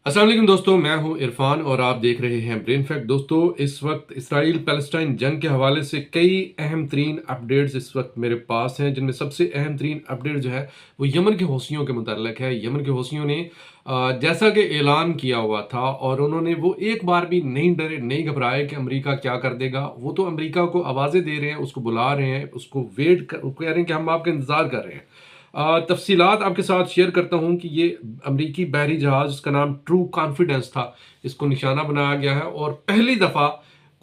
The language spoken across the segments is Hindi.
अस्सलाम वालेकुम दोस्तों, मैं हूं इरफान और आप देख रहे हैं ब्रेन फैक्ट। दोस्तों, इस वक्त इसराइल पैलेस्टाइन जंग के हवाले से कई अहम तरीन अपडेट्स इस वक्त मेरे पास हैं, जिनमें सबसे अहम तरीन अपडेट जो है वो यमन के हौसियों के मुताल्लिक है। यमन के हौसियों ने जैसा कि ऐलान किया हुआ था और उन्होंने वो एक बार भी नहीं डरे, नहीं घबराए कि अमेरिका क्या कर देगा। वो तो अमेरिका को आवाज़ें दे रहे हैं, उसको बुला रहे हैं, उसको कह रहे हैं कि हम आपका इंतज़ार कर रहे हैं। तफसीलात आपके साथ शेयर करता हूं कि ये अमरीकी बहरी जहाज, इसका नाम ट्रू कॉन्फिडेंस था, इसको निशाना बनाया गया है और पहली दफ़ा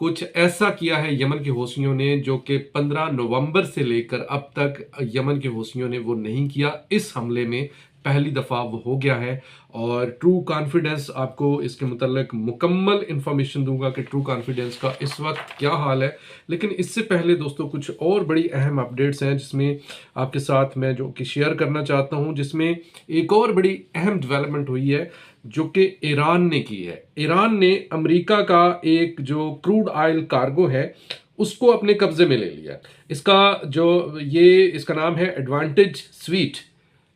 कुछ ऐसा किया है यमन के हौसियों ने जो कि 15 नवंबर से लेकर अब तक यमन के हौसियों ने वो नहीं किया। इस हमले में पहली दफ़ा वो हो गया है और ट्रू कॉन्फिडेंस, आपको इसके मुतल्लिक मुकम्मल इंफॉर्मेशन दूंगा कि ट्रू कॉन्फिडेंस का इस वक्त क्या हाल है। लेकिन इससे पहले दोस्तों कुछ और बड़ी अहम अपडेट्स हैं जिसमें आपके साथ मैं जो कि शेयर करना चाहता हूं, जिसमें एक और बड़ी अहम डेवलपमेंट हुई है जो कि ईरान ने की है। ईरान ने अमेरिका का एक जो क्रूड ऑयल कार्गो है उसको अपने कब्जे में ले लिया। इसका नाम है एडवांटेज स्वीट,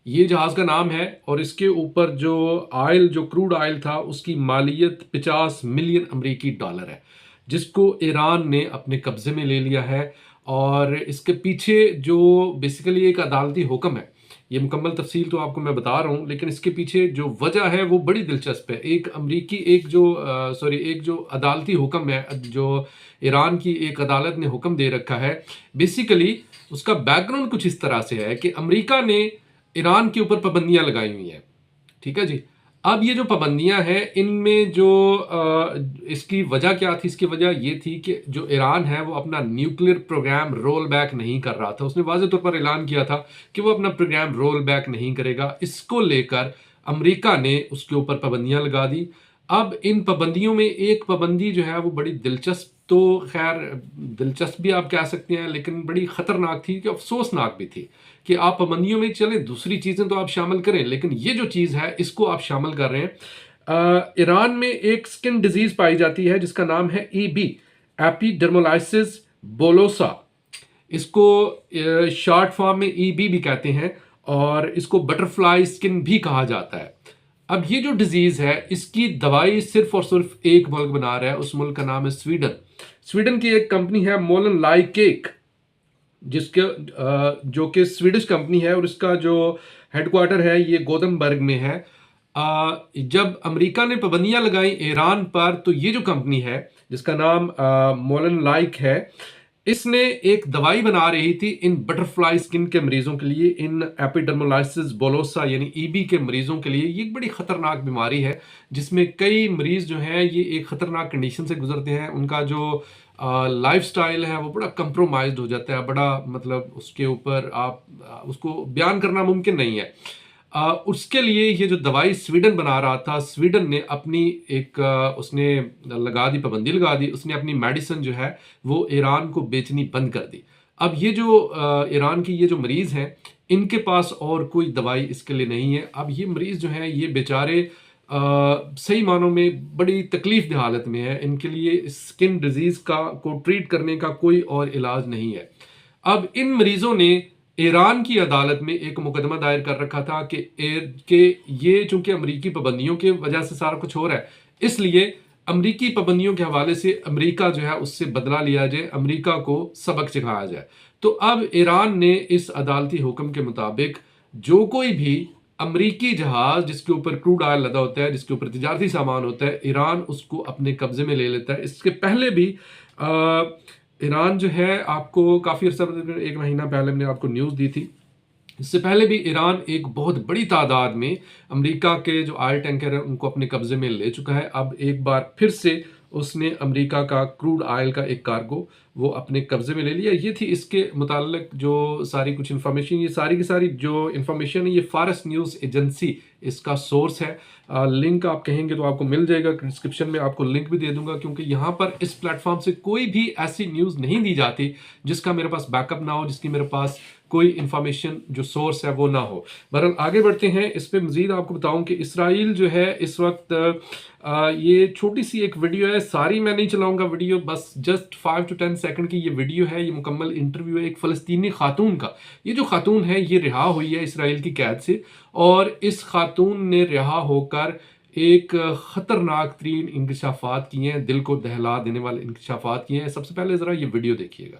ये जहाज का नाम है और इसके ऊपर जो क्रूड ऑयल था उसकी मालियत 50 मिलियन अमेरिकी डॉलर है, जिसको ईरान ने अपने कब्जे में ले लिया है। और इसके पीछे जो बेसिकली एक अदालती हुक्म है, ये मुकम्मल तफसील तो आपको मैं बता रहा हूँ, लेकिन इसके पीछे जो वजह है वो बड़ी दिलचस्प है। एक जो अदालती हुक्म है, जो ईरान की एक अदालत ने हुक्म दे रखा है, बेसिकली उसका बैकग्राउंड कुछ इस तरह से है कि अमेरिका ने ईरान के ऊपर पाबंदियां लगाई हुई हैं। ठीक है जी। अब ये जो पाबंदियां हैं इनमें इसकी वजह क्या थी? इसकी वजह ये थी कि जो ईरान है वो अपना न्यूक्लियर प्रोग्राम रोल बैक नहीं कर रहा था। उसने वाज़ेह तौर पर ऐलान किया था कि वो अपना प्रोग्राम रोल बैक नहीं करेगा। इसको लेकर अमेरिका ने उसके ऊपर पाबंदियां लगा दी। अब इन पाबंदियों में एक पाबंदी जो है वो बड़ी दिलचस्प, तो खैर दिलचस्प भी आप कह सकते हैं, लेकिन बड़ी खतरनाक थी कि अफसोसनाक भी थी कि आप पाबंदियों में चले, दूसरी चीजें तो आप शामिल करें, लेकिन ये जो चीज है इसको आप शामिल कर रहे हैं। ईरान में एक स्किन डिजीज पाई जाती है जिसका नाम है ईबी, एपिडर्मोलाइसिस बोलोसा। इसको शॉर्ट फॉर्म में ईबी भी कहते हैं और इसको बटरफ्लाई स्किन भी कहा जाता है। अब ये जो डिजीज है इसकी दवाई सिर्फ और सिर्फ एक मुल्क बना रहा है, उस मुल्क का नाम है स्वीडन। स्वीडन की एक कंपनी है मोलन लाइकेक, जो कि स्वीडिश कंपनी है और इसका जो हेडक्वार्टर है ये गोदमबर्ग में है। जब अमेरिका ने पाबंदियां लगाई ईरान पर, तो ये जो कंपनी है जिसका नाम मोलन लाइक है, इसने एक दवाई बना रही थी इन बटरफ्लाई स्किन के मरीजों के लिए, इन एपिडर्मोलाइसिस बोलोसा यानी ईबी के मरीजों के लिए। ये एक बड़ी खतरनाक बीमारी है जिसमें कई मरीज जो हैं ये एक खतरनाक कंडीशन से गुजरते हैं। उनका जो लाइफ स्टाइल है वो बड़ा कंप्रोमाइज्ड हो जाता है, बड़ा मतलब उसके ऊपर आप उसको बयान करना मुमकिन नहीं है। उसके लिए ये जो दवाई स्वीडन बना रहा था, स्वीडन ने अपनी उसने लगा दी, पाबंदी लगा दी, उसने अपनी मेडिसिन जो है वो ईरान को बेचनी बंद कर दी। अब ये जो ईरान की ये जो मरीज हैं इनके पास और कोई दवाई इसके लिए नहीं है। अब ये मरीज जो हैं ये बेचारे सही मानों में बड़ी तकलीफ दह हालत में है। इनके लिए स्किन डिजीज को ट्रीट करने का कोई और इलाज नहीं है। अब इन मरीजों ने ईरान की अदालत में एक मुकदमा दायर कर रखा था कि ये चूंकि अमरीकी पाबंदियों की वजह से सारा कुछ हो रहा है, इसलिए अमरीकी पाबंदियों के हवाले से अमरीका जो है उससे बदला लिया जाए, अमरीका को सबक सिखाया जाए। तो अब ईरान ने इस अदालती हुक्म के मुताबिक जो कोई भी अमरीकी जहाज जिसके ऊपर क्रूड ऑयल लदा होता है, जिसके ऊपर तिजारती सामान होता है, ईरान उसको अपने कब्जे में ले लेता है। इसके पहले भी ईरान जो है, आपको काफ़ी अर्सा, एक महीना पहले मैंने आपको न्यूज़ दी थी, इससे पहले भी ईरान एक बहुत बड़ी तादाद में अमेरिका के जो ऑयल टैंकर हैं उनको अपने कब्जे में ले चुका है। अब एक बार फिर से उसने अमेरिका का क्रूड ऑयल का एक कार्गो वो अपने कब्जे में ले लिया। ये थी इसके मुताल्लिक जो सारी कुछ इन्फॉर्मेशन, ये सारी की सारी जो इन्फॉर्मेशन है ये फारस न्यूज़ एजेंसी इसका सोर्स है। लिंक आप कहेंगे तो आपको मिल जाएगा, डिस्क्रिप्शन में आपको लिंक भी दे दूंगा, क्योंकि यहाँ पर इस प्लेटफॉर्म से कोई भी ऐसी न्यूज़ नहीं दी जाती जिसका मेरे पास बैकअप ना हो, जिसकी मेरे पास कोई इंफॉर्मेशन जो सोर्स है वो ना हो। बहरहाल आगे बढ़ते हैं। इस पे मजीद आपको बताऊं कि इसराइल जो है इस वक्त ये छोटी सी एक वीडियो है, सारी मैं नहीं चलाऊंगा वीडियो, बस जस्ट 5 to 10 सेकंड की ये वीडियो है। ये मुकम्मल इंटरव्यू है एक फ़लस्तीनी खातून का। ये जो खातून है ये रिहा हुई है इसराइल की कैद से, और इस खातून ने रिहा होकर एक ख़तरनाक तरीन इंकशाफात किए हैं, दिल को दहला देने वाले इंकशाफात किए हैं। सबसे पहले ज़रा ये वीडियो देखिएगा।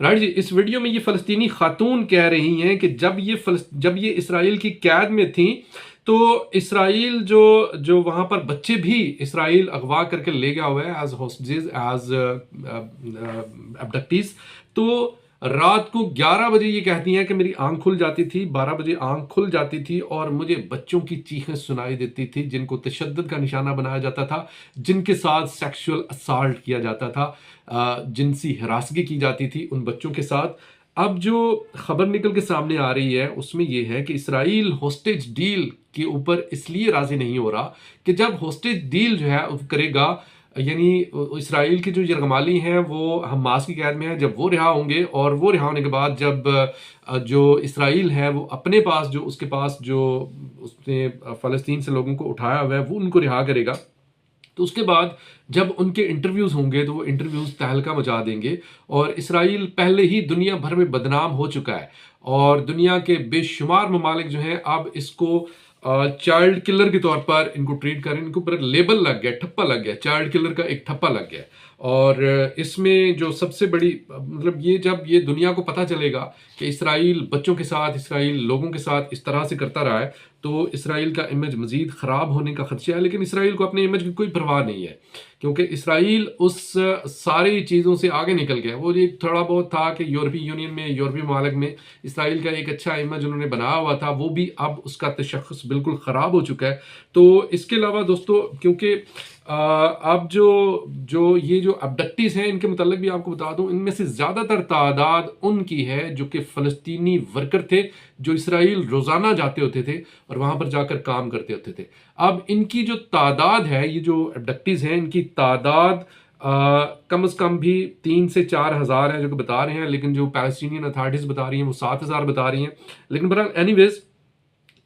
राइट जी, इस वीडियो में ये फ़लस्तीनी खातून कह रही हैं कि जब ये इसराइल की कैद में थी तो इसराइल जो वहाँ पर बच्चे भी इसराइल अगवा करके ले गया हुआ है एज होस्टेजेस, एज अबडक्टीज। तो रात को 11 बजे ये कहती हैं कि मेरी आंख खुल जाती थी, 12 बजे आंख खुल जाती थी और मुझे बच्चों की चीखें सुनाई देती थी जिनको तशद्दुद का निशाना बनाया जाता था, जिनके साथ सेक्सुअल असाल्ट किया जाता था, जिनसी हिरासगी की जाती थी उन बच्चों के साथ। अब जो खबर निकल के सामने आ रही है उसमें यह है कि इसराइल होस्टेज डील के ऊपर इसलिए राजी नहीं हो रहा कि जब होस्टेज डील जो है करेगा, यानी इसराइल के जो यरगमाली हैं वो हमास की कैद में हैं, जब वो रिहा होंगे और वो रिहा होने के बाद जब जो इसराइल है वो अपने पास जो उसके पास जो उसने फ़लस्तीन से लोगों को उठाया हुआ है वो उनको रिहा करेगा, तो उसके बाद जब उनके इंटरव्यूज़ होंगे तो वो इंटरव्यूज़ तहलका मचा देंगे। और इसराइल पहले ही दुनिया भर में बदनाम हो चुका है और दुनिया के बेशुमार ममालिक जो हैं अब इसको चाइल्ड किलर के तौर पर इनको ट्रीट करें, इनके ऊपर लेबल लग गया, ठप्पा लग गया, चाइल्ड किलर का एक ठप्पा लग गया। और इसमें जो सबसे बड़ी मतलब ये जब ये दुनिया को पता चलेगा कि इसराइल बच्चों के साथ, इसराइल लोगों के साथ इस तरह से करता रहा है तो इसराइल का इमेज मज़ीद ख़राब होने का खदशा है। लेकिन इसराइल को अपने इमेज की कोई परवाह नहीं है क्योंकि इसराइल उस सारी चीज़ों से आगे निकल गया। वो एक थोड़ा बहुत था कि यूरोपीय यूनियन में, यूरोपीय ममालिक में इसराइल का एक अच्छा इमेज उन्होंने बनाया हुआ था, वो भी अब उसका तशख़्ख़ुस बिल्कुल ख़राब हो चुका है। तो इसके अलावा दोस्तों, क्योंकि अब जो ये जो अबडक्टीज हैं इनके मुतालिक भी आपको बता दूं, इनमें से ज़्यादातर तादाद उनकी है जो कि फ़लस्तीनी वर्कर थे जो इसराइल रोज़ाना जाते होते थे और वहाँ पर जाकर काम करते होते थे। अब इनकी जो तादाद है, ये जो अबडक्टीज हैं इनकी तादाद कम से कम भी 3 से 4 हज़ार है जो कि बता रहे हैं, लेकिन जो पैलेस्टीनियन अथॉरिटीज़ बता रही हैं वो 7 हज़ार बता रही हैं। लेकिन बहरहाल एनीवेज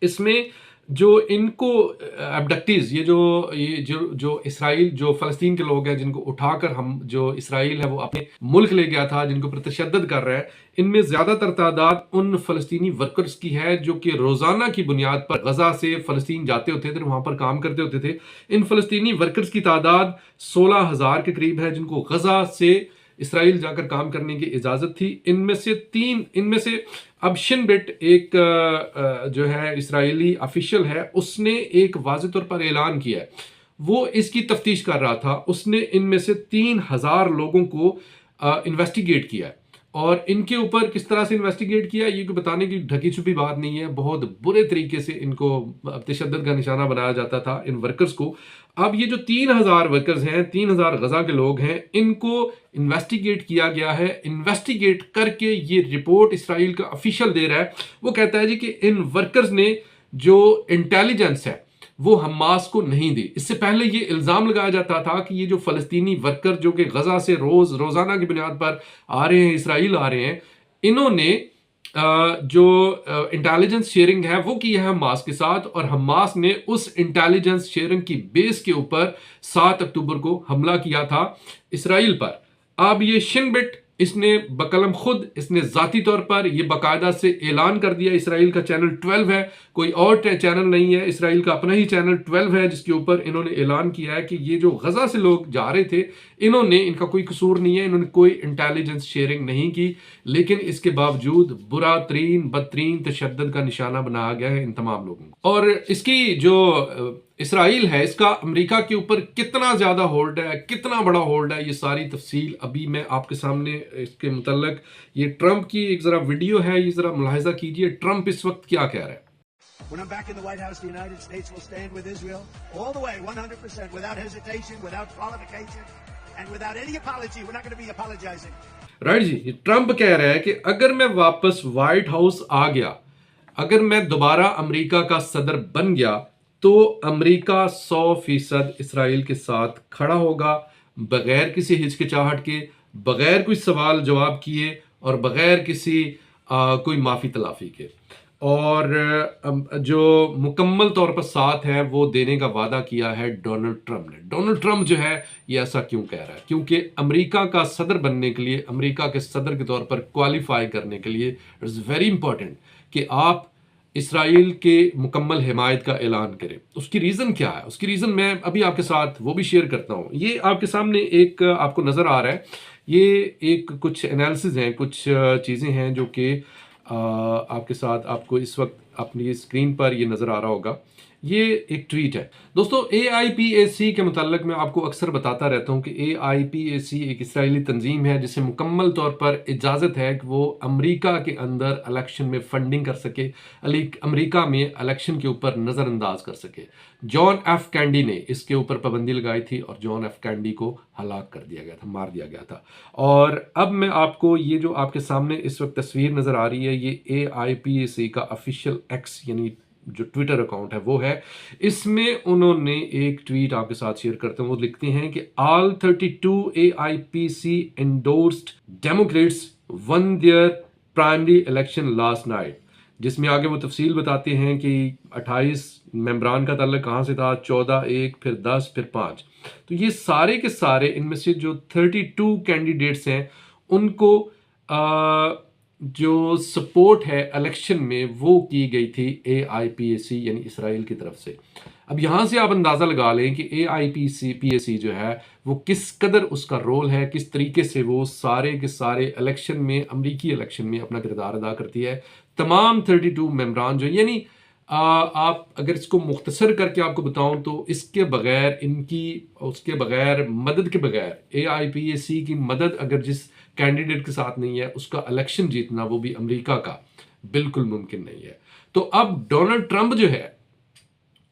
इसमें जो इनको अबडक्टीज ये जो इसराइल जो फ़लस्तीन के लोग हैं जिनको उठाकर हम जो इसराइल है वो अपने मुल्क ले गया था, जिनको पर तशद्दुद कर रहा है, इनमें ज़्यादातर तादाद उन फ़लस्तीनी वर्कर्स की है जो कि रोज़ाना की बुनियाद पर गज़ा से फ़लस्तीन जाते होते थे, वहाँ पर काम करते होते थे। इन फ़लस्तीनी वर्कर्स की तादाद 16 हज़ार के करीब है जिनको गज़ा से इसराइल जाकर काम करने की इजाज़त थी। इनमें से अब शिनबेट एक जो है इसराइली ऑफिशियल है, उसने एक वाज़ेह तौर पर ऐलान किया है, वो इसकी तफ्तीश कर रहा था। उसने इनमें से 3000 लोगों को इन्वेस्टिगेट किया है और इनके ऊपर किस तरह से इन्वेस्टिगेट किया ये बताने की ढकी छुपी बात नहीं है। बहुत बुरे तरीके से इनको तशद्दुद का निशाना बनाया जाता था इन वर्कर्स को। अब ये जो 3000 वर्कर्स हैं, 3000 गज़ा के लोग हैं, इनको इन्वेस्टिगेट किया गया है। इन्वेस्टिगेट करके ये रिपोर्ट इसराइल का ऑफिशियल दे रहा है। वो कहता है जी कि इन वर्कर्स ने जो इंटेलिजेंस है वो हमास को नहीं दी। इससे पहले ये इल्ज़ाम लगाया जाता था कि ये जो फ़लस्तीनी वर्कर जो कि गज़ा से रोज़ाना की बुनियाद पर आ रहे हैं, इसराइल आ रहे हैं, इन्होंने जो इंटेलिजेंस शेयरिंग है वो की है हमास के साथ और हमास ने उस इंटेलिजेंस शेयरिंग की बेस के ऊपर 7 अक्टूबर को हमला किया था इसराइल पर। अब ये शिनबेट इसने बकलम खुद इसने ज़ाती तौर पर यह बाकायदा से ऐलान कर दिया। इसराइल का चैनल 12 है, कोई और चैनल नहीं है, इसराइल का अपना ही चैनल 12 है जिसके ऊपर इन्होंने ऐलान किया है कि ये जो गज़ा से लोग जा रहे थे इनका कोई कसूर नहीं है, इन्होंने कोई इंटेलिजेंस शेयरिंग नहीं की, लेकिन इसके बावजूद बुरा तरीन बदतरीन तशद्दुद का निशाना बनाया गया है इन तमाम लोगों को। और इसकी जो इसराइल है इसका अमेरिका के ऊपर कितना ज़्यादा होल्ड है, कितना बड़ा होल्ड है, ये सारी तफसील अभी मैं आपके सामने इसके मुतल्लक ये ट्रंप की एक ज़रा वीडियो है, ये ज़रा मुलाहिज़ा कीजिए ट्रंप इस वक्त क्या कह रहा है। When I'm back in the White House, the United States will stand with Israel all the way, 100%, without hesitation, without qualification, and without any apology. We're not going to be apologizing. Right जी, ट्रंप कह रहा है कि अगर मैं वापस व्हाइट हाउस आ गया, अगर मैं दोबारा अमेरिका का सदर बन गया, तो अमेरिका 100% इसराइल के साथ खड़ा होगा, बगैर किसी हिचकिचाहट के, बगैर कोई सवाल जवाब किए और बगैर किसी कोई माफ़ी तलाफ़ी के। और जो मुकम्मल तौर पर साथ है वो देने का वादा किया है डोनाल्ड ट्रंप ने। डोनाल्ड ट्रंप जो है ये ऐसा क्यों कह रहा है? क्योंकि अमेरिका का सदर बनने के लिए, अमेरिका के सदर के तौर पर क्वालिफाई करने के लिए इट इज़ वेरी इंपॉर्टेंट कि आप इसराइल के मुकम्मल हिमायत का ऐलान करें। उसकी रीज़न क्या है? उसकी रीज़न मैं अभी आपके साथ वो भी शेयर करता हूँ। ये आपके सामने एक आपको नज़र आ रहा है, ये एक कुछ एनालिसिस हैं, कुछ चीज़ें हैं जो कि आपके साथ आपको इस वक्त अपनी स्क्रीन पर ये नज़र आ रहा होगा। ये एक ट्वीट है दोस्तों। AIPAC के मुताल्लिक मैं आपको अक्सर बताता रहता हूँ कि AIPAC एक इसराइली तंजीम है जिसे मुकम्मल तौर पर इजाज़त है कि वो अमेरिका के अंदर इलेक्शन में फंडिंग कर सके, अमेरिका में इलेक्शन के ऊपर नज़रअंदाज कर सके। जॉन एफ कैंडी ने इसके ऊपर पाबंदी लगाई थी और जॉन एफ कैंडी को हलाक कर दिया गया था, मार दिया गया था। और अब मैं आपको ये जो आपके सामने इस वक्त तस्वीर नज़र आ रही है, ये AIPAC का ऑफिशियल एक्स यानी जो ट्विटर अकाउंट है वो है। इसमें उन्होंने एक ट्वीट आपके साथ शेयर करते हैं। वो लिखते हैं कि all 32 AIPAC endorsed Democrats one there primary election last night, जिसमें आगे वो तफसील बताते हैं कि 28 मेंबरान का ताल्लुक कहाँ से था, 14, 1, फिर 10, फिर 5। तो ये सारे के सारे इनमें से जो 32 कैंडिडेट्स हैं उनको जो सपोर्ट है इलेक्शन में वो की गई थी AIPAC यानी इसराइल की तरफ से। अब यहाँ से आप अंदाज़ा लगा लें कि AIPAC जो है वो किस कदर उसका रोल है, किस तरीके से वो सारे के सारे इलेक्शन में, अमरीकी इलेक्शन में अपना किरदार अदा करती है। तमाम 32 मेंबरान जो यानी आप अगर इसको मुख्तसर करके आपको बताऊं तो इसके बगैर, इनकी उसके बगैर, मदद के बगैर, AIPAC की मदद अगर जिस कैंडिडेट के साथ नहीं है उसका इलेक्शन जीतना वो भी अमेरिका का बिल्कुल मुमकिन नहीं है। तो अब डोनाल्ड ट्रंप जो है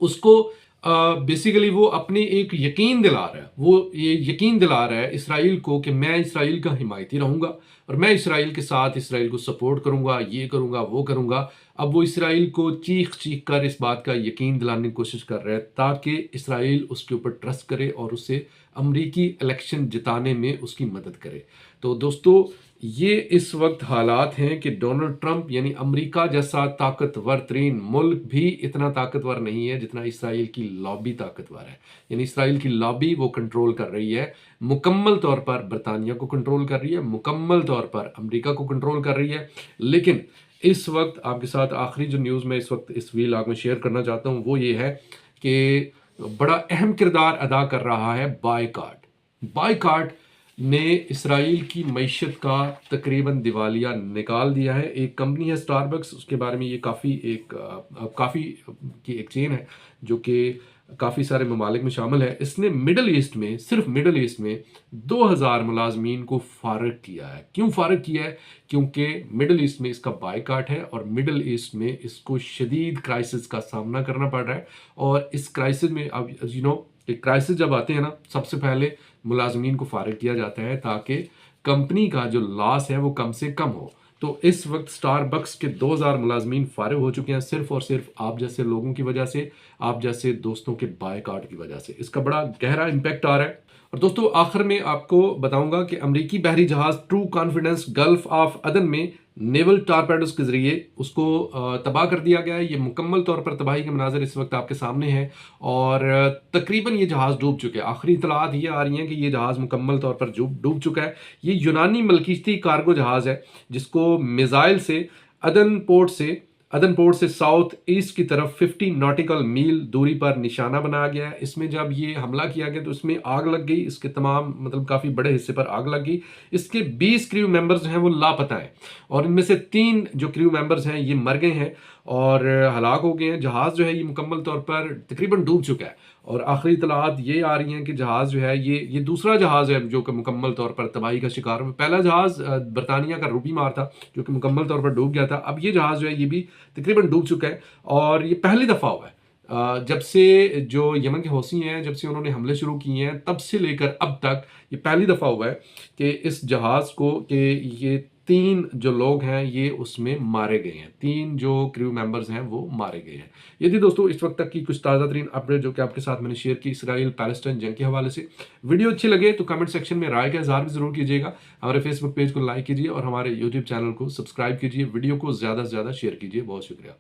उसको बेसिकली वो अपनी एक यकीन दिला रहा है, वो ये यकीन दिला रहा है इसराइल को कि मैं इसराइल का हिमायती रहूंगा और मैं इसराइल के साथ इसराइल को सपोर्ट करूंगा, ये करूंगा, वो करूंगा। अब वो इसराइल को चीख चीख कर इस बात का यकीन दिलाने की कोशिश कर रहा है ताकि इसराइल उसके ऊपर ट्रस्ट करे और उसे अमरीकी इलेक्शन जिताने में उसकी मदद करे। तो दोस्तों ये इस वक्त हालात हैं कि डोनाल्ड ट्रंप यानी अमेरिका जैसा ताकतवर तरीन मुल्क भी इतना ताकतवर नहीं है जितना इसराइल की लॉबी ताकतवर है। यानी इसराइल की लॉबी वो कंट्रोल कर रही है, मुकम्मल तौर पर बरतानिया को कंट्रोल कर रही है, मुकम्मल तौर पर अमेरिका को कंट्रोल कर रही है। लेकिन इस वक्त आपके साथ आखिरी जो न्यूज़ मैं इस वक्त इस व्लॉग में शेयर करना चाहता हूँ वो ये है कि बड़ा अहम किरदार अदा कर रहा है बायकाट। बायकाट ने इसराइल की मईशत का तकरीबन दिवालिया निकाल दिया है। एक कंपनी है स्टारबक्स, उसके बारे में ये काफ़ी की एक चेन है जो कि काफ़ी सारे ममालिक में शामिल है। इसने मिडल ईस्ट में, सिर्फ मिडल ईस्ट में 2000 मुलाजमीन को फारग किया है। क्यों फारग किया है? क्योंकि मिडल ईस्ट में इसका बायकाट है और मिडल ईस्ट में इसको शदीद क्राइसिस का सामना करना पड़ रहा है। और इस क्राइसिस में अब क्राइसिस जब आते हैं ना, सबसे पहले मुलाजमीन को फारिग किया जाता है ताकि कंपनी का जो लॉस है वो कम से कम हो। तो इस वक्त स्टारबक्स के 2000 मुलाजमीन फारिग हो चुके हैं सिर्फ और सिर्फ आप जैसे लोगों की वजह से, आप जैसे दोस्तों के बायकाट की वजह से। इसका बड़ा गहरा इम्पैक्ट आ रहा है। और दोस्तों आखिर में आपको बताऊंगा कि अमरीकी बहरी जहाज ट्रू कॉन्फिडेंस गल्फ ऑफ अदन में नेवल टारपेडोस के जरिए उसको तबाह कर दिया गया है। ये मुकम्मल तौर पर तबाही के मनाजर इस वक्त आपके सामने हैं और तकरीबन ये जहाज़ डूब चुके हैं। आखिरी इतलात ये आ रही हैं कि ये जहाज़ मुकम्मल तौर पर डूब चुका है। ये यूनानी मलकीती कार्गो जहाज़ है जिसको मिज़ाइल से अदन पोर्ट से साउथ ईस्ट की तरफ 50 नॉटिकल मील दूरी पर निशाना बनाया गया है। इसमें जब ये हमला किया गया तो इसमें आग लग गई, इसके तमाम काफ़ी बड़े हिस्से पर आग लग गई। इसके 20 क्रू मेंबर्स हैं वो लापता हैं और इनमें से 3 जो क्रू मेंबर्स हैं ये मर गए हैं और हलाक हो गए हैं। जहाज़ जो है ये मुकम्मल तौर पर तकरीबन डूब चुका है और आखिरी इतलात ये आ रही हैं कि जहाज़ जो है ये दूसरा जहाज़ है जो कि मुकम्मल तौर पर तबाही का शिकार हुआ। पहला जहाज़ बरतानिया का रूबी मार था जो कि मुकम्मल तौर पर डूब गया था। अब ये जहाज़ जो है ये भी तकरीबन डूब चुका है और ये पहली दफ़ा हुआ है जब से जो यमन के हौसी हैं, जब से उन्होंने हमले शुरू किए हैं तब से लेकर अब तक ये पहली दफ़ा हुआ है कि इस जहाज़ को कि ये 3 जो लोग हैं ये उसमें मारे गए हैं, 3 जो क्रू मेंबर्स हैं वो मारे गए हैं। ये थी दोस्तों इस वक्त तक की कुछ ताज़ा तरीन अपडेट जो कि आपके साथ मैंने शेयर की इसराइल पैलेस्टाइन जंग के हवाले से। वीडियो अच्छी लगे तो कमेंट सेक्शन में राय का इजहार भी जरूर कीजिएगा। हमारे फेसबुक पेज को लाइक कीजिए और हमारे यूट्यूब चैनल को सब्सक्राइब कीजिए। वीडियो को ज़्यादा से ज़्यादा शेयर कीजिए। बहुत शुक्रिया।